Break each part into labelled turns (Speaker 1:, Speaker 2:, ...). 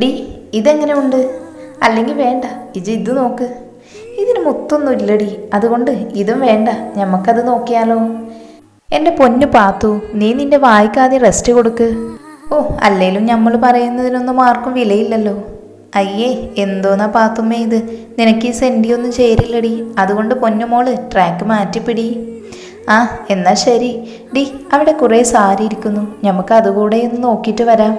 Speaker 1: D ഇതെങ്ങനെ ഉണ്ട്? അല്ലെങ്കിൽ വേണ്ട, ഇത് നോക്ക്. ഇതിന് മുത്തൊന്നും ഇല്ലടി, അതുകൊണ്ട് ഇതും വേണ്ട, ഞമ്മക്കത് നോക്കിയാലോ? എൻ്റെ പൊന്നു പാത്തു, നീ നിന്റെ വായിക്കാതെ റെസ്റ്റ് കൊടുക്ക്. ഓ, അല്ലേലും നമ്മൾ പറയുന്നതിനൊന്നും ആർക്കും വിലയില്ലല്ലോ. അയ്യേ, എന്തോന്നാ പാത്തുമ്മേ ഇത്? നിനക്ക് ഈ സെൻറ്റിയൊന്നും ചേരില്ലടി, അതുകൊണ്ട് പൊന്നുമോള് ട്രാക്ക് മാറ്റിപ്പിടി. ആ എന്നാ ശരി ഡി, അവിടെ കുറേ സാരി ഇരിക്കുന്നു, നമുക്ക് അതുകൂടെ ഒന്ന് നോക്കിയിട്ട് വരാം.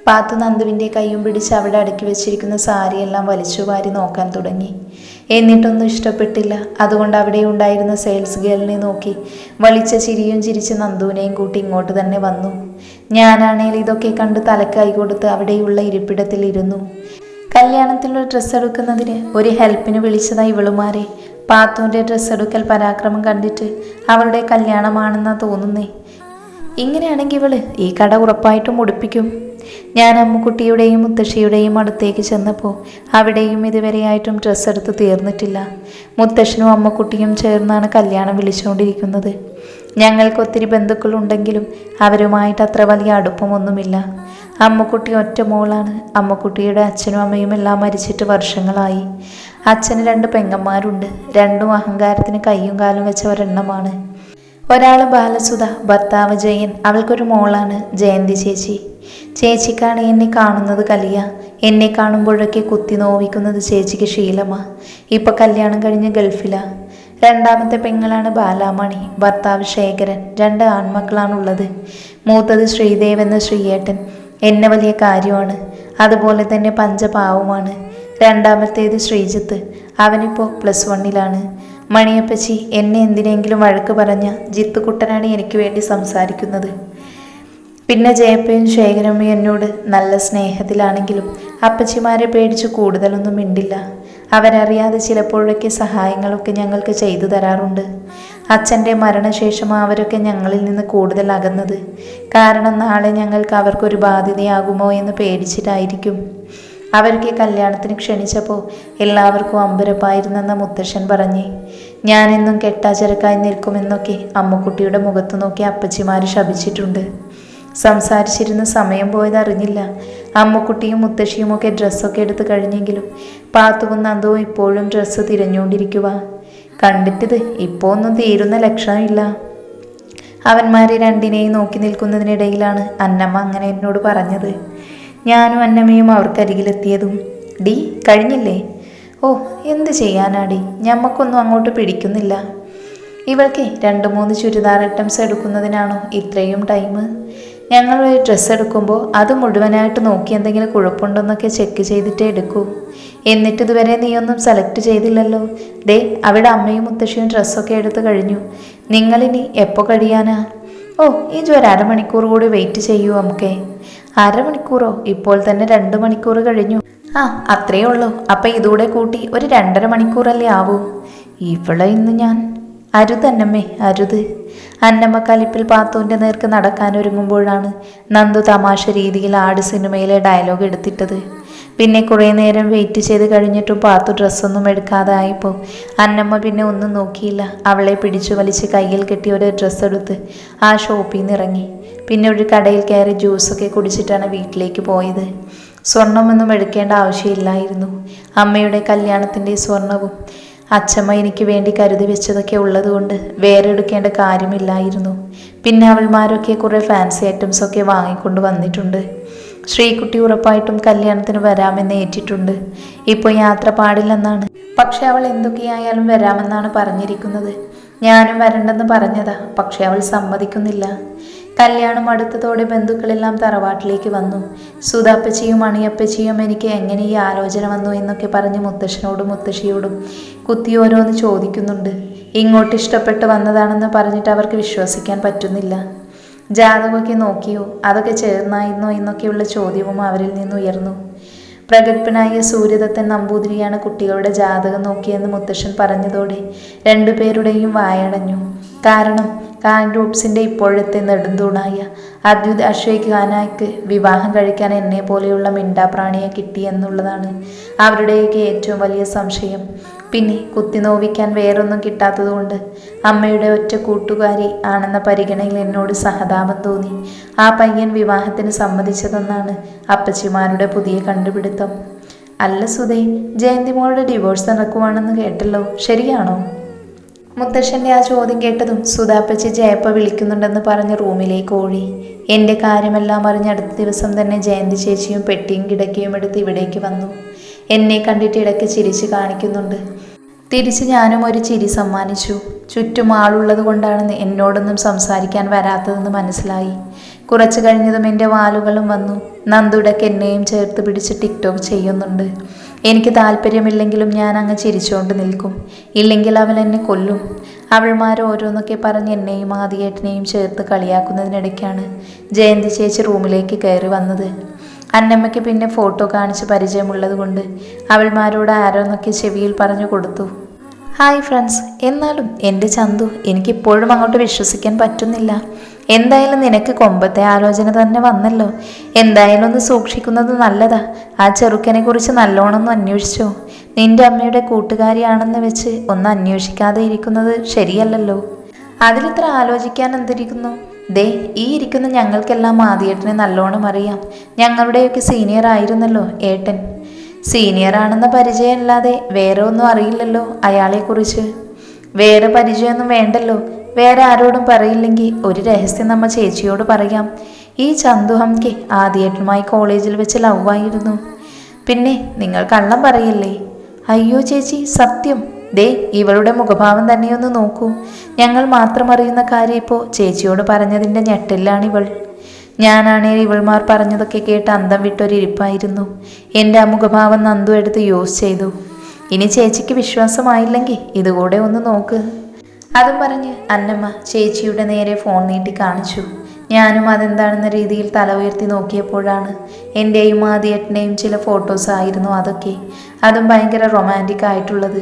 Speaker 1: പാത്തു നന്ദുവിൻ്റെ കൈയും പിടിച്ച് അവിടെ അടുക്കി വെച്ചിരിക്കുന്ന സാരിയെല്ലാം വലിച്ചു വാരി നോക്കാൻ തുടങ്ങി. എന്നിട്ടൊന്നും ഇഷ്ടപ്പെട്ടില്ല. അതുകൊണ്ട് അവിടെ ഉണ്ടായിരുന്ന സെയിൽസ് ഗേളിനെ നോക്കി വലിച്ച ചിരിയും ചിരിച്ച് നന്ദുവിനെയും കൂട്ടി ഇങ്ങോട്ട് തന്നെ വന്നു. ഞാനാണേൽ ഇതൊക്കെ കണ്ട് തലക്ക് കൈ കൊടുത്ത് അവിടെയുള്ള ഇരിപ്പിടത്തിൽ ഇരുന്നു. കല്യാണത്തിലുള്ള ഡ്രസ്സ് എടുക്കുന്നതിന് ഒരു ഹെൽപ്പിന് വിളിച്ചതായി ഇവളുമാരെ. പാത്തുവിൻ്റെ ഡ്രസ്സ് എടുക്കൽ പരാക്രമം കണ്ടിട്ട് അവളുടെ കല്യാണമാണെന്നാ തോന്നുന്നേ. ഇങ്ങനെയാണെങ്കിൽ ഇവള് ഈ കട ഉറപ്പായിട്ടും ഉടുപ്പിക്കും. ഞാൻ അമ്മുക്കുട്ടിയുടെയും മുത്തശ്ശിയുടെയും അടുത്തേക്ക് ചെന്നപ്പോൾ അവിടെയും ഇതുവരെയായിട്ടും ഡ്രസ്സ് എടുത്ത് തീർന്നിട്ടില്ല. മുത്തശ്ശനും അമ്മുക്കുട്ടിയും ചേർന്നാണ് കല്യാണം വിളിച്ചുകൊണ്ടിരിക്കുന്നത്. ഞങ്ങൾക്കൊത്തിരി ബന്ധുക്കളുണ്ടെങ്കിലും അവരുമായിട്ട് അത്ര വലിയ അടുപ്പമൊന്നുമില്ല. അമ്മുക്കുട്ടി ഒറ്റ മോളാണ്. അമ്മുക്കുട്ടിയുടെ അച്ഛനും അമ്മയും എല്ലാം മരിച്ചിട്ട് വർഷങ്ങളായി. അച്ഛന് 2 പെങ്ങന്മാരുണ്ട്. രണ്ടും അഹങ്കാരത്തിന് കയ്യും കാലും വെച്ച ഒരെണ്ണമാണ്. ഒരാൾ ബാലസുധ, ഭർത്താവ് ജയൻ. അവൾക്കൊരു മോളാണ്, ജയന്തി ചേച്ചി. ചേച്ചിക്കാണ് എന്നെ കാണുന്നത് കലിയ. എന്നെ കാണുമ്പോഴൊക്കെ കുത്തി നോവിക്കുന്നത് ചേച്ചിക്ക് ശീലമാണ്. ഇപ്പം കല്യാണം കഴിഞ്ഞ് ഗൾഫിലാ. രണ്ടാമത്തെ പെങ്ങളാണ് ബാലാമണി, ഭർത്താവ് ശേഖരൻ. 2 ആൺമക്കളാണുള്ളത്. മൂത്തത് ശ്രീദേവ് എന്ന ശ്രീയേട്ടൻ, എന്നെ വലിയ കാര്യമാണ്. അതുപോലെ തന്നെ പഞ്ചപാവുമാണ്. രണ്ടാമത്തേത് ശ്രീജിത്ത്, അവനിപ്പോൾ +1 മണിയപ്പച്ചി എന്നെ എന്തിനെങ്കിലും വഴക്ക് പറഞ്ഞ ജിത്തുക്കുട്ടനാണ് എനിക്ക് വേണ്ടി സംസാരിക്കുന്നത്. പിന്നെ ജയപ്പയും ശേഖരമ്മയും എന്നോട് നല്ല സ്നേഹത്തിലാണെങ്കിലും അപ്പച്ചിമാരെ പേടിച്ച് കൂടുതലൊന്നും മിണ്ടില്ല. അവരറിയാതെ ചിലപ്പോഴൊക്കെ സഹായങ്ങളൊക്കെ ഞങ്ങൾക്ക് ചെയ്തു തരാറുണ്ട്. അച്ഛൻ്റെ മരണശേഷം അവരൊക്കെ ഞങ്ങളിൽ നിന്ന് കൂടുതൽ അകന്നത്. കാരണം നാളെ ഞങ്ങൾക്ക് അവർക്കൊരു ബാധ്യതയാകുമോ എന്ന് പേടിച്ചിട്ടായിരിക്കും. അവർക്ക് കല്യാണത്തിന് ക്ഷണിച്ചപ്പോൾ എല്ലാവർക്കും അമ്പരപ്പായിരുന്നെന്ന മുത്തശ്ശൻ പറഞ്ഞേ. ഞാനെന്നും കെട്ടാചരക്കായി നിൽക്കുമെന്നൊക്കെ അമ്മുക്കുട്ടിയുടെ മുഖത്ത് നോക്കി അപ്പച്ചിമാർ ശപിച്ചിട്ടുണ്ട്. സംസാരിച്ചിരുന്ന സമയം പോയതറിഞ്ഞില്ല. അമ്മുക്കുട്ടിയും മുത്തശ്ശിയുമൊക്കെ ഡ്രസ്സൊക്കെ എടുത്ത് കഴിഞ്ഞെങ്കിലും പാത്തുവും നന്ദുവും ഇപ്പോഴും ഡ്രസ്സ് തിരഞ്ഞുകൊണ്ടിരിക്കുക. കണ്ടിട്ടിത് ഇപ്പോൾ ഒന്നും തീരുന്ന ലക്ഷണമില്ല. അവന്മാരെ രണ്ടിനെയും നോക്കി നിൽക്കുന്നതിനിടയിലാണ് അന്നമ്മ അങ്ങനെ എന്നോട് പറഞ്ഞത്. ഞാനും അന്നമ്മയും അവർക്കരികിലെത്തിയതും ഡി കഴിഞ്ഞില്ലേ? ഓ, എന്ത് ചെയ്യാനാടി, ഞമ്മക്കൊന്നും അങ്ങോട്ട് പിടിക്കുന്നില്ല. ഇവൾക്ക് 2-3 ചുരിദാർ ഐറ്റംസ് എടുക്കുന്നതിനാണോ ഇത്രയും ടൈം? ഞങ്ങൾ ഒരു ഡ്രസ്സ് എടുക്കുമ്പോൾ അത് മുഴുവനായിട്ട് നോക്കി എന്തെങ്കിലും കുഴപ്പമുണ്ടോന്നൊക്കെ ചെക്ക് ചെയ്തിട്ടേ എടുക്കൂ. എന്നിട്ട് ഇതുവരെ നീയൊന്നും സെലക്ട് ചെയ്തില്ലല്ലോ. ദേ അവിടെ അമ്മയും മുത്തശ്ശിയും ഡ്രസ്സൊക്കെ എടുത്ത് കഴിഞ്ഞു. നിങ്ങളിനി എപ്പോൾ കഴിയാനാ? ഓ, ഈ 1 അരമണിക്കൂർ കൂടി വെയിറ്റ് ചെയ്യൂ. നമുക്ക് 1/2 മണിക്കൂറോ? ഇപ്പോൾ തന്നെ 2 മണിക്കൂർ കഴിഞ്ഞു. ആ, അത്രയേ ഉള്ളൂ. അപ്പം ഇതൂടെ കൂട്ടി ഒരു 2.5 മണിക്കൂറല്ലേ ആവൂ. ഇവളെ ഇന്ന് ഞാൻ അരുതന്നമ്മേ, അരുത്. അന്നമ്മ കലിപ്പിൽ പാത്തുവിൻ്റെ നേർക്ക് നടക്കാനൊരുങ്ങുമ്പോഴാണ് നന്ദു തമാശ രീതിയിൽ ആട് സിനിമയിലെ ഡയലോഗ് എടുത്തിട്ടത്. പിന്നെ കുറേ നേരം വെയിറ്റ് ചെയ്ത് കഴിഞ്ഞിട്ടും പാത്തു ഡ്രസ്സൊന്നും എടുക്കാതെ ആയപ്പോൾ അന്നമ്മ പിന്നെ ഒന്നും നോക്കിയില്ല. അവളെ പിടിച്ചു വലിച്ച് കയ്യിൽ കെട്ടി ഒരു ഡ്രസ്സ് എടുത്ത് ആ ഷോപ്പിൽ നിന്ന് ഇറങ്ങി. പിന്നെ ഒരു കടയിൽ കയറി ജ്യൂസൊക്കെ കുടിച്ചിട്ടാണ് വീട്ടിലേക്ക് പോയത്. സ്വർണ്ണമൊന്നും എടുക്കേണ്ട ആവശ്യമില്ലായിരുന്നു. അമ്മയുടെ കല്യാണത്തിൻ്റെ സ്വർണവും അച്ഛമ്മ എനിക്ക് വേണ്ടി കരുതി വെച്ചതൊക്കെ ഉള്ളതുകൊണ്ട് വേറെ എടുക്കേണ്ട കാര്യമില്ലായിരുന്നു. പിന്നെ അവൾമാരൊക്കെ കുറേ ഫാൻസി ഐറ്റംസൊക്കെ വാങ്ങിക്കൊണ്ട് വന്നിട്ടുണ്ട്. ശ്രീകുട്ടി ഉറപ്പായിട്ടും കല്യാണത്തിന് വരാമെന്ന് ഏറ്റിട്ടുണ്ട്. ഇപ്പോൾ യാത്ര പാടില്ലെന്നാണ്. പക്ഷെ അവൾ എന്തൊക്കെയായാലും വരാമെന്നാണ് പറഞ്ഞിരിക്കുന്നത്. ഞാനും വരണ്ടെന്ന് പറഞ്ഞതാ, പക്ഷെ അവൾ സമ്മതിക്കുന്നില്ല. കല്യാണം അടുത്തതോടെ ബന്ധുക്കളെല്ലാം തറവാട്ടിലേക്ക് വന്നു. സുധാപ്പച്ചിയും മണിയപ്പച്ചിയും എനിക്ക് എങ്ങനെ ഈ ആലോചന വന്നു എന്നൊക്കെ പറഞ്ഞ് മുത്തശ്ശനോടും മുത്തശ്ശിയോടും കുത്തി ഓരോന്ന് ചോദിക്കുന്നുണ്ട്. ഇങ്ങോട്ട് ഇഷ്ടപ്പെട്ട് വന്നതാണെന്ന് പറഞ്ഞിട്ട് അവർക്ക് വിശ്വസിക്കാൻ പറ്റുന്നില്ല. ജാതകമൊക്കെ നോക്കിയോ, അതൊക്കെ ചേർന്നായിരുന്നോ എന്നൊക്കെയുള്ള ചോദ്യവും അവരിൽ നിന്നുയർന്നു. പ്രഗത്ഭനായ സൂര്യദത്തൻ നമ്പൂതിരിയാണ് കുട്ടികളുടെ ജാതകം നോക്കിയെന്ന് മുത്തശ്ശൻ പറഞ്ഞതോടെ 2 പേരുടെയും വായടഞ്ഞു. കാരണം ഖാൻ ഗ്രൂപ്പ്സിൻ്റെ ഇപ്പോഴത്തെ നെടുന്തൂണായ അദ്യുത് അഷേഖ് ഖാനായ്ക്ക് വിവാഹം കഴിക്കാൻ എന്നെ പോലെയുള്ള മിണ്ടാപ്രാണിയെ കിട്ടിയെന്നുള്ളതാണ് അവരുടെയൊക്കെ ഏറ്റവും വലിയ സംശയം. പിന്നെ കുത്തി നോവിക്കാൻ വേറൊന്നും കിട്ടാത്തതുകൊണ്ട് അമ്മയുടെ ഒറ്റ കൂട്ടുകാരി ആണെന്ന പരിഗണനയിൽ എന്നോട് സഹതാപം തോന്നി ആ പയ്യൻ വിവാഹത്തിന് സമ്മതിച്ചതെന്നാണ് അപ്പച്ചിമാരുടെ പുതിയ കണ്ടുപിടുത്തം. അല്ല സുധേ, ജയന്തിമോളുടെ ഡിവോഴ്സ് നടക്കുവാണെന്ന് കേട്ടല്ലോ, ശരിയാണോ? മുത്തശ്ശൻ്റെ ആ ചോദ്യം കേട്ടതും സുധാപ്പച്ചി ജയപ്പ വിളിക്കുന്നുണ്ടെന്ന് പറഞ്ഞ് റൂമിലേക്ക് ഓടി. എൻ്റെ കാര്യമെല്ലാം അറിഞ്ഞ് അടുത്ത ദിവസം തന്നെ ജയന്തി ചേച്ചിയും പെട്ടിയും കിടക്കയും എടുത്ത് ഇവിടേക്ക് വന്നു. എന്നെ കണ്ടിട്ട് ഇടയ്ക്ക് ചിരിച്ച് കാണിക്കുന്നുണ്ട്. തിരിച്ച് ഞാനും ഒരു ചിരി സമ്മാനിച്ചു. ചുറ്റും ആളുള്ളത് കൊണ്ടാണ് എന്നോടൊന്നും സംസാരിക്കാൻ വരാത്തതെന്ന് മനസ്സിലായി. കുറച്ച് കഴിഞ്ഞതും എൻ്റെ വാലുകളും വന്നു. നന്ദുടക്ക് എന്നെയും ചേർത്ത് പിടിച്ച് ടിക്ടോക്ക് ചെയ്യുന്നുണ്ട്. എനിക്ക് താല്പര്യമില്ലെങ്കിലും ഞാൻ അങ്ങ് ചിരിച്ചുകൊണ്ട് നിൽക്കും. ഇല്ലെങ്കിൽ അവൾ എന്നെ കൊല്ലും. അവൾമാർ ഓരോന്നൊക്കെ പറഞ്ഞ് എന്നെയും ആദിയേട്ടനെയും ചേർത്ത് കളിയാക്കുന്നതിനിടയ്ക്കാണ് ജയന്തി ചേച്ചി റൂമിലേക്ക് കയറി വന്നത്. അന്നമ്മയ്ക്ക് പിന്നെ ഫോട്ടോ കാണിച്ച് പരിചയമുള്ളത് കൊണ്ട് അവൾമാരോട് ആരോന്നൊക്കെ ചെവിയിൽ പറഞ്ഞു കൊടുത്തു. Hi friends. എന്നാലും എൻ്റെ ചന്തു, എനിക്കിപ്പോഴും അങ്ങോട്ട് വിശ്വസിക്കാൻ പറ്റുന്നില്ല. എന്തായാലും നിനക്ക് കൊമ്പത്തെ ആലോചന തന്നെ വന്നല്ലോ. എന്തായാലും ഒന്ന് സൂക്ഷിക്കുന്നത് നല്ലതാ. ആ ചെറുക്കനെ കുറിച്ച് നല്ലോണം ഒന്ന് അന്വേഷിച്ചോ. നിന്റെ അമ്മയുടെ കൂട്ടുകാരിയാണെന്ന് വെച്ച് ഒന്ന് അന്വേഷിക്കാതെ ഇരിക്കുന്നത് ശരിയല്ലല്ലോ. അതിലിത്ര ആലോചിക്കാൻ എന്തിരിക്കുന്നു? ദേ, ഈ ഇരിക്കുന്ന ഞങ്ങൾക്കെല്ലാം ആദിയേട്ടനെ നല്ലോണം അറിയാം. ഞങ്ങളുടെയൊക്കെ സീനിയർ ആയിരുന്നല്ലോ ഏട്ടൻ. സീനിയർ ആണെന്ന പരിചയമല്ലാതെ വേറെ ഒന്നും അറിയില്ലല്ലോ അയാളെക്കുറിച്ച്. വേറെ പരിചയമൊന്നും വേണ്ടല്ലോ. വേറെ ആരോടും പറയില്ലെങ്കിൽ ഒരു രഹസ്യം നമ്മ ചേച്ചിയോട് പറയാം. ഈ ചന്തു ഹംകെ ആദിയേട്ടനുമായി കോളേജിൽ വെച്ച് ലവായിരുന്നു. പിന്നെ നിങ്ങൾ കള്ളം പറയല്ലേ? അയ്യോ ചേച്ചി, സത്യം. ദേ, ഇവളുടെ മുഖഭാവം തന്നെയൊന്ന് നോക്കൂ. ഞങ്ങൾ മാത്രം അറിയുന്ന കാര്യം ഇപ്പോൾ ചേച്ചിയോട് പറഞ്ഞതിൻ്റെ ഞെട്ടിലാണിവൾ. ഞാനാണേ ഇവൾമാർ പറഞ്ഞതൊക്കെ കേട്ട് അന്തം വിട്ടൊരിപ്പായിരുന്നു. എൻ്റെ ആ മുഖഭാവം നന്ദു എടുത്ത് യൂസ് ചെയ്തു. ഇനി ചേച്ചിക്ക് വിശ്വാസമായില്ലെങ്കിൽ ഇതുകൂടെ ഒന്ന് നോക്ക്. അതും പറഞ്ഞ് അന്നമ്മ ചേച്ചിയുടെ നേരെ ഫോൺ നീട്ടി കാണിച്ചു. ഞാനും അതെന്താണെന്ന രീതിയിൽ തല ഉയർത്തി നോക്കിയപ്പോഴാണ് എൻ്റെയും ആദിയേട്ടൻ്റെയും ചില ഫോട്ടോസ് ആയിരുന്നു അതൊക്കെ. അതും ഭയങ്കര റൊമാൻറ്റിക് ആയിട്ടുള്ളത്.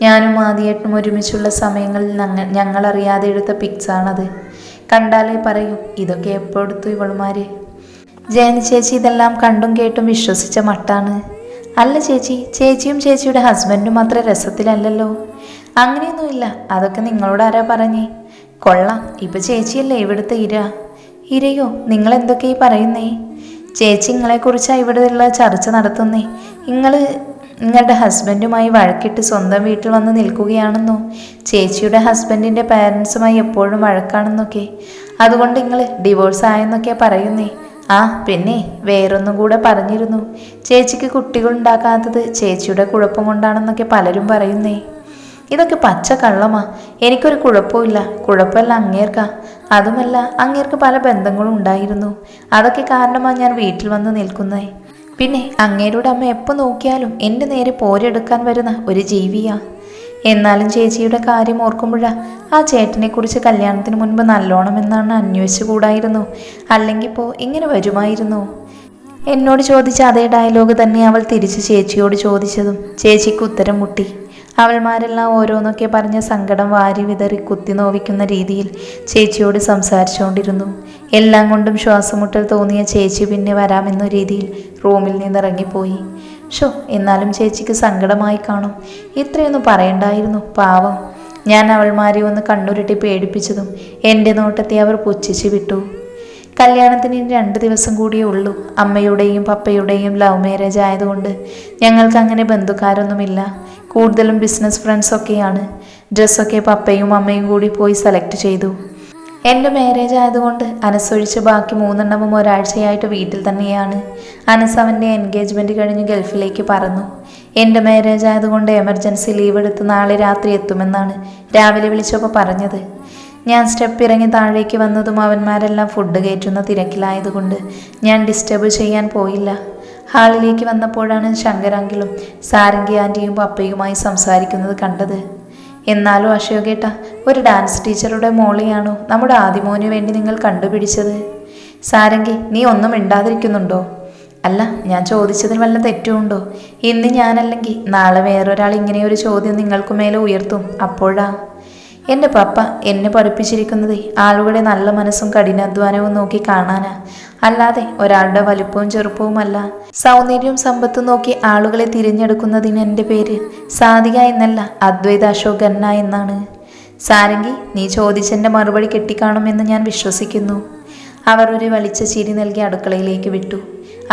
Speaker 1: ഞാനും ആദിയേട്ടനും ഒരുമിച്ചുള്ള സമയങ്ങളിൽ ഞങ്ങളറിയാതെ എടുത്ത പിക്സാണത്. കണ്ടാലേ പറയും ഇതൊക്കെ എപ്പോൾ എടുത്തു ഇവളുമാർ. ജയന്തി ചേച്ചി ഇതെല്ലാം കണ്ടും കേട്ടും വിശ്വസിച്ച മട്ടാണ്. അല്ല ചേച്ചി, ചേച്ചിയും ചേച്ചിയുടെ ഹസ്ബൻഡും അത്ര രസത്തിലല്ലല്ലോ. അങ്ങനെയൊന്നുമില്ല. അതൊക്കെ നിങ്ങളോട് ആരാ പറഞ്ഞേ? കൊള്ളാം, ഇപ്പം ചേച്ചിയല്ലേ ഇവിടുത്തെ ഇര. ഇരയോ? നിങ്ങളെന്തൊക്കെ ഈ പറയുന്നേ? ചേച്ചി നിങ്ങളെക്കുറിച്ചാണ് ഇവിടെയുള്ള ചർച്ച നടത്തുന്നേ. നിങ്ങളുടെ ഹസ്ബൻഡുമായി വഴക്കിട്ട് സ്വന്തം വീട്ടിൽ വന്ന് നിൽക്കുകയാണെന്നോ? ചേച്ചിയുടെ ഹസ്ബൻഡിൻ്റെ പാരൻസുമായി എപ്പോഴും വഴക്കാണെന്നൊക്കെ. അതുകൊണ്ട് നിങ്ങൾ ഡിവോഴ്സ് ആയെന്നൊക്കെ പറയുന്നേ. ആ പിന്നെ വേറൊന്നും കൂടെ പറഞ്ഞിരുന്നു. ചേച്ചിക്ക് കുട്ടികളുണ്ടാക്കാത്തത് ചേച്ചിയുടെ കുഴപ്പം കൊണ്ടാണെന്നൊക്കെ പലരും പറയുന്നേ. ഇതൊക്കെ പച്ച കള്ളമാ. എനിക്കൊരു കുഴപ്പമില്ല. കുഴപ്പമില്ല അങ്ങേർക്കാ. അതുമല്ല, അങ്ങേർക്ക് പല ബന്ധങ്ങളും ഉണ്ടായിരുന്നു. അതൊക്കെ കാരണമാണ് ഞാൻ വീട്ടിൽ വന്ന് നിൽക്കുന്നേ. പിന്നെ അങ്ങേരുടെ അമ്മ എപ്പോൾ നോക്കിയാലും എൻ്റെ നേരെ പോരെടുക്കാൻ വരുന്ന ഒരു ജീവിയാ. എന്നാലും ചേച്ചിയുടെ കാര്യം ഓർക്കുമ്പോഴാണ് ആ ചേട്ടനെക്കുറിച്ച് കല്യാണത്തിന് മുൻപ് നല്ലോണം എന്നാണ് അന്വേഷിച്ചുകൂടായിരുന്നു. അല്ലെങ്കിൽ ഇപ്പോൾ ഇങ്ങനെ വരുമായിരുന്നു. എന്നോട് ചോദിച്ച അതേ ഡയലോഗ് തന്നെ അവൾ തിരിച്ച് ചേച്ചിയോട് ചോദിച്ചതും ചേച്ചിക്ക് ഉത്തരം മുട്ടി. അവൾമാരെല്ലാം ഓരോന്നൊക്കെ പറഞ്ഞ് സങ്കടം വാരി വിതറി കുത്തി നോവിക്കുന്ന രീതിയിൽ ചേച്ചിയോട് സംസാരിച്ചുകൊണ്ടിരുന്നു. എല്ലാം കൊണ്ടും ശ്വാസമുട്ടൽ തോന്നിയ ചേച്ചി പിന്നെ വരാമെന്ന രീതിയിൽ റൂമിൽ നിന്നിറങ്ങിപ്പോയി. എന്നാലും ചേച്ചിക്ക് സങ്കടമായി കാണും. ഇത്രയൊന്നും പറയണ്ടായിരുന്നു, പാവം. ഞാൻ അവൾമാരെ ഒന്ന് കണ്ണുരുട്ടി പേടിപ്പിച്ചതും എൻ്റെ നോട്ടത്തെ അവർ പുച്ഛിച്ച് വിട്ടു. കല്യാണത്തിന് 2 ദിവസം കൂടിയേ ഉള്ളൂ. അമ്മയുടെയും പപ്പയുടെയും ലവ് മാരേജ് ആയതുകൊണ്ട് ഞങ്ങൾക്ക് അങ്ങനെ ബന്ധുക്കാരൊന്നുമില്ല. കൂടുതലും ബിസിനസ് ഫ്രണ്ട്സൊക്കെയാണ്. ഡ്രസ്സൊക്കെ പപ്പയും അമ്മയും കൂടി പോയി സെലക്ട് ചെയ്തു. എൻ്റെ മാരേജ് ആയതുകൊണ്ട് അനസൊഴിച്ച് ബാക്കി 3 എണ്ണവും ഒരാഴ്ചയായിട്ട് വീട്ടിൽ തന്നെയാണ്. അനസ് അവൻ്റെ എൻഗേജ്മെൻറ്റ് കഴിഞ്ഞ് ഗൾഫിലേക്ക് പറന്നു. എൻ്റെ മാരേജ് ആയതുകൊണ്ട് എമർജൻസി ലീവ് എടുത്ത് നാളെ രാത്രി എത്തുമെന്നാണ് രാവിലെ വിളിച്ചപ്പോൾ പറഞ്ഞത്. ഞാൻ സ്റ്റെപ്പ് ഇറങ്ങി താഴേക്ക് വന്നതും അവന്മാരെല്ലാം ഫുഡ് കയറ്റുന്ന തിരക്കിലായതുകൊണ്ട് ഞാൻ ഡിസ്റ്റർബ് ചെയ്യാൻ പോയില്ല. ഹാളിലേക്ക് വന്നപ്പോഴാണ് ശങ്കരാങ്കിലും സാരംഗി ആൻറ്റിയും പപ്പയുമായി സംസാരിക്കുന്നത് കണ്ടത്. എന്നാലും അശോകേട്ട, ഒരു ഡാൻസ് ടീച്ചറുടെ മോളെയാണോ നമ്മുടെ ആദിമോന് വേണ്ടി നിങ്ങൾ കണ്ടുപിടിച്ചത്? സാരംഗി, നീ ഒന്നും മിണ്ടാതിരിക്കുന്നുണ്ടോ? അല്ല, ഞാൻ ചോദിച്ചതിൽ വല്ല തെറ്റുമുണ്ടോ? ഇന്ന് ഞാനല്ലെങ്കിൽ നാളെ വേറൊരാൾ ഇങ്ങനെയൊരു ചോദ്യം നിങ്ങൾക്ക് മേലെ ഉയർത്തും. അപ്പോഴാ എൻ്റെ പപ്പ എന്നെ പഠിപ്പിച്ചിരിക്കുന്നത് ആളുകളുടെ നല്ല മനസ്സും കഠിനാധ്വാനവും നോക്കി കാണാനാ, അല്ലാതെ ഒരാളുടെ വലുപ്പവും ചെറുപ്പവുമല്ല. സൗന്ദര്യവും സമ്പത്തും നോക്കി ആളുകളെ തിരഞ്ഞെടുക്കുന്നതിന് എൻ്റെ പേര് സാധിക എന്നല്ല, അദ്വൈത അശോക് ഖന്ന എന്നാണ്. സാരംഗി, നീ ചോദിച്ചെൻ്റെ മറുപടി കെട്ടിക്കാണുമെന്ന് ഞാൻ വിശ്വസിക്കുന്നു. അവർ ഒരു വലിച്ച ചിരി നൽകി അടുക്കളയിലേക്ക് വിട്ടു.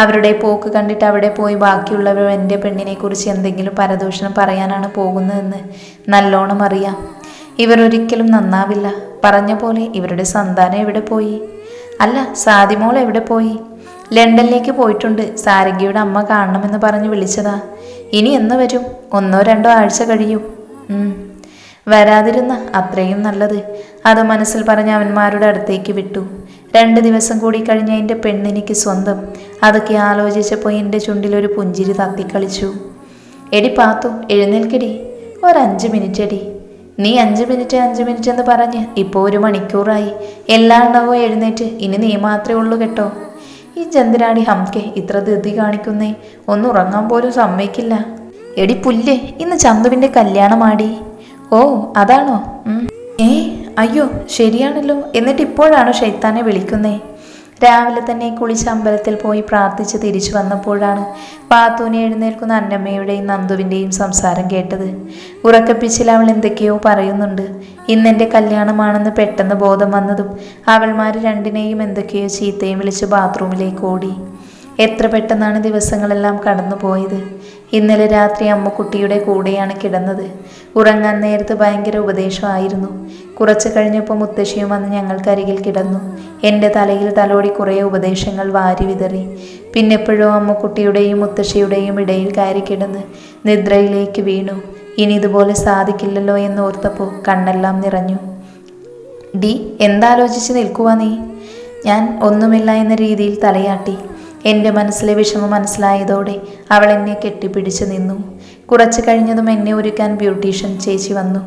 Speaker 1: അവരുടെ പോക്ക് കണ്ടിട്ട് അവിടെ പോയി ബാക്കിയുള്ളവർ എൻ്റെ പെണ്ണിനെക്കുറിച്ച് എന്തെങ്കിലും പരദൂഷണം പറയാനാണ് പോകുന്നതെന്ന് നല്ലോണം അറിയാം. ഇവർ ഒരിക്കലും നന്നാവില്ല. പറഞ്ഞ പോലെ ഇവരുടെ സന്താനം എവിടെ പോയി? അല്ല, സാദിമോൾ എവിടെ പോയി? ലണ്ടനിലേക്ക് പോയിട്ടുണ്ട്. സാരംഗിയുടെ അമ്മ കാണണമെന്ന് പറഞ്ഞ് വിളിച്ചതാ. ഇനി എന്ന് വരും? 1-2 ആഴ്ച കഴിയും. വരാതിരുന്ന അത്രയും നല്ലത്. അത് മനസ്സിൽ പറഞ്ഞ് അവന്മാരുടെ അടുത്തേക്ക് വിട്ടു. 2 ദിവസം കൂടി കഴിഞ്ഞ എൻ്റെ പെണ്ണെനിക്ക് സ്വന്തം. അതൊക്കെ ആലോചിച്ചപ്പോൾ എൻ്റെ ചുണ്ടിലൊരു പുഞ്ചിരി തത്തിക്കളിച്ചു. എടി പാത്തു, എഴുന്നേൽക്കടി. 5 മിനിറ്റ് എടി. നീ 5 മിനിറ്റ് എന്ന് പറഞ്ഞ് ഇപ്പോൾ 1 മണിക്കൂറായി. എല്ലാ എണ്ണവും എഴുന്നേറ്റ്. ഇനി നീ മാത്രമേ ഉള്ളൂ കേട്ടോ. ഈ ചന്ദ്രാടി ഹംകെ ഇത്ര ധൃതി കാണിക്കുന്നേ? ഒന്ന് ഉറങ്ങാൻ പോലും സമ്മതിക്കില്ല. എടി പുല്ല്, ഇന്ന് ചന്തുവിൻ്റെ കല്യാണമാടി. ഓ അതാണോ? അയ്യോ ശരിയാണല്ലോ. എന്നിട്ട് ഇപ്പോഴാണോ ഷെയ്ത്താനെ വിളിക്കുന്നേ? രാവിലെ തന്നെ കുളിച്ച് അമ്പലത്തിൽ പോയി പ്രാർത്ഥിച്ച് തിരിച്ചു വന്നപ്പോഴാണ് പാത്തൂനെ എഴുന്നേൽക്കുന്ന അന്നമ്മയുടെയും നന്ദുവിൻ്റെയും സംസാരം കേട്ടത്. ഉറക്കപ്പിച്ചിൽ അവൾ എന്തൊക്കെയോ പറയുന്നുണ്ട്. ഇന്നെൻ്റെ കല്യാണമാണെന്ന് പെട്ടെന്ന് ബോധം വന്നതും അവൾമാർ രണ്ടിനെയും എന്തൊക്കെയോ ചീത്തയും വിളിച്ച് ബാത്റൂമിലേക്ക് ഓടി. എത്ര പെട്ടെന്നാണ് ദിവസങ്ങളെല്ലാം കടന്നു പോയത്. ഇന്നലെ രാത്രി അമ്മുക്കുട്ടിയുടെ കൂടെയാണ് കിടന്നത്. ഉറങ്ങാൻ നേരത്ത് ഭയങ്കര ഉപദേശമായിരുന്നു. കുറച്ച് കഴിഞ്ഞപ്പോൾ മുത്തശ്ശിയും വന്ന് ഞങ്ങൾക്കരികിൽ കിടന്നു. എൻ്റെ തലയിൽ തലോടി കുറേ ഉപദേശങ്ങൾ വാരി വിതറി. പിന്നെപ്പോഴോ അമ്മുക്കുട്ടിയുടെയും മുത്തശ്ശിയുടെയും ഇടയിൽ കയറി കിടന്ന് നിദ്രയിലേക്ക് വീണു. ഇനി ഇതുപോലെ സാധിക്കില്ലല്ലോ എന്നോർത്തപ്പോൾ കണ്ണെല്ലാം നിറഞ്ഞു. ഡി, എന്താലോചിച്ച് നിൽക്കുവാ നീ? ഞാൻ ഒന്നുമില്ല എന്ന രീതിയിൽ തലയാട്ടി. എൻ്റെ മനസ്സിലെ വിഷമം മനസ്സിലായതോടെ അവൾ എന്നെ കെട്ടിപ്പിടിച്ച് നിന്നു. കുറച്ച് കഴിഞ്ഞതും എന്നെ ഒരുക്കാൻ ബ്യൂട്ടീഷ്യൻ ചേച്ചി വന്നു.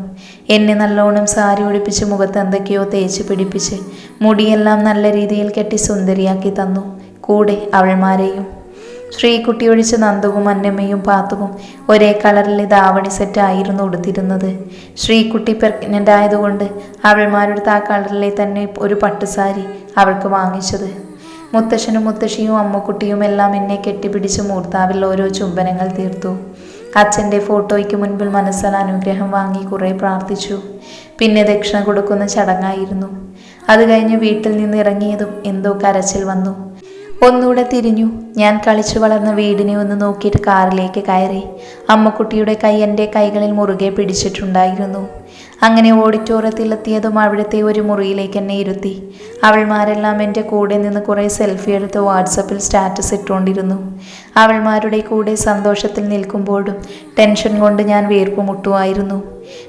Speaker 1: എന്നെ നല്ലോണം സാരി ഉടുപ്പിച്ച് മുഖത്ത് എന്തൊക്കെയോ തേച്ച് പിടിപ്പിച്ച് മുടിയെല്ലാം നല്ല രീതിയിൽ കെട്ടി സുന്ദരിയാക്കി തന്നു. കൂടെ അവൾമാരെയും. ശ്രീകുട്ടി ഒഴിച്ച് നന്ദുവും അന്നമ്മയും പാത്തുവും ഒരേ കളറിലെ ധാവണി സെറ്റായിരുന്നു ഉടുത്തിരുന്നത്. ശ്രീകുട്ടി പ്രഗ്നൻ്റ് ആയതുകൊണ്ട് അവൾമാരുടെ ആ കളറിലെ തന്നെ ഒരു പട്ടുസാരി അവൾക്ക് വാങ്ങിച്ചത്. മുത്തശ്ശനും മുത്തശ്ശിയും അമ്മുക്കുട്ടിയും എല്ലാം എന്നെ കെട്ടിപ്പിടിച്ച് മൂർത്താവിൽ ഓരോ ചുംബനങ്ങൾ തീർത്തു. അച്ഛൻ്റെ ഫോട്ടോയ്ക്ക് മുൻപിൽ മനസ്സാൽ അനുഗ്രഹം വാങ്ങി കുറേ പ്രാർത്ഥിച്ചു. പിന്നെ ദക്ഷിണ കൊടുക്കുന്ന ചടങ്ങായിരുന്നു. അത് കഴിഞ്ഞ് വീട്ടിൽ നിന്ന് ഇറങ്ങിയതും എന്തോ കരച്ചിൽ വന്നു. ഒന്നുകൂടെ തിരിഞ്ഞു. ഞാൻ കളിച്ചു വളർന്ന വീടിനെ ഒന്ന് നോക്കിയിട്ട് കാറിലേക്ക് കയറി. അമ്മക്കുട്ടിയുടെ കൈ എൻ്റെ കൈകളിൽ മുറുകെ പിടിച്ചിട്ടുണ്ടായിരുന്നു. അങ്ങനെ ഓഡിറ്റോറിയത്തിലെത്തിയതും അവിടുത്തെ ഒരു മുറിയിലേക്ക് എന്നെ ഇരുത്തി. അവൾമാരെല്ലാം എൻ്റെ കൂടെ നിന്ന് കുറേ സെൽഫി എടുത്ത് വാട്സപ്പിൽ സ്റ്റാറ്റസ് ഇട്ടുകൊണ്ടിരുന്നു. അവൾമാരുടെ കൂടെ സന്തോഷത്തിൽ നിൽക്കുമ്പോഴും ടെൻഷൻ കൊണ്ട് ഞാൻ വീർപ്പ് മുട്ടുമായിരുന്നു.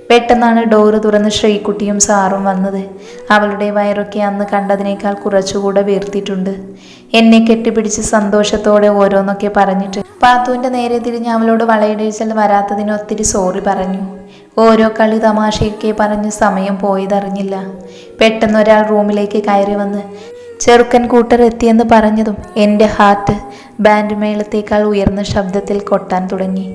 Speaker 1: പെട്ടെന്നാണ് ഡോറ് തുറന്ന് ശ്രീകുട്ടിയും സാറും വന്നത്. അവളുടെ വയറൊക്കെ അന്ന് കണ്ടതിനേക്കാൾ കുറച്ചുകൂടെ വീർത്തിട്ടുണ്ട്. എന്നെ കെട്ടിപ്പിടിച്ച് സന്തോഷത്തോടെ ഓരോന്നൊക്കെ പറഞ്ഞിട്ട് പാത്തുവിൻ്റെ നേരെ തിരിഞ്ഞ് അവളോട് വളയിടീച്ചൽ വരാത്തതിന് ഒത്തിരി സോറി പറഞ്ഞു. ഓരോ കളി തമാശയൊക്കെ പറഞ്ഞ് സമയം പോയതറിഞ്ഞില്ല. പെട്ടെന്നൊരാൾ റൂമിലേക്ക് കയറി വന്ന് ചെറുക്കൻ കൂട്ടർ എത്തിയെന്ന് പറഞ്ഞതും എൻ്റെ ഹാർട്ട് ബാൻഡ് മേളത്തേക്കാൾ ഉയർന്ന ശബ്ദത്തിൽ കൊട്ടാൻ തുടങ്ങി.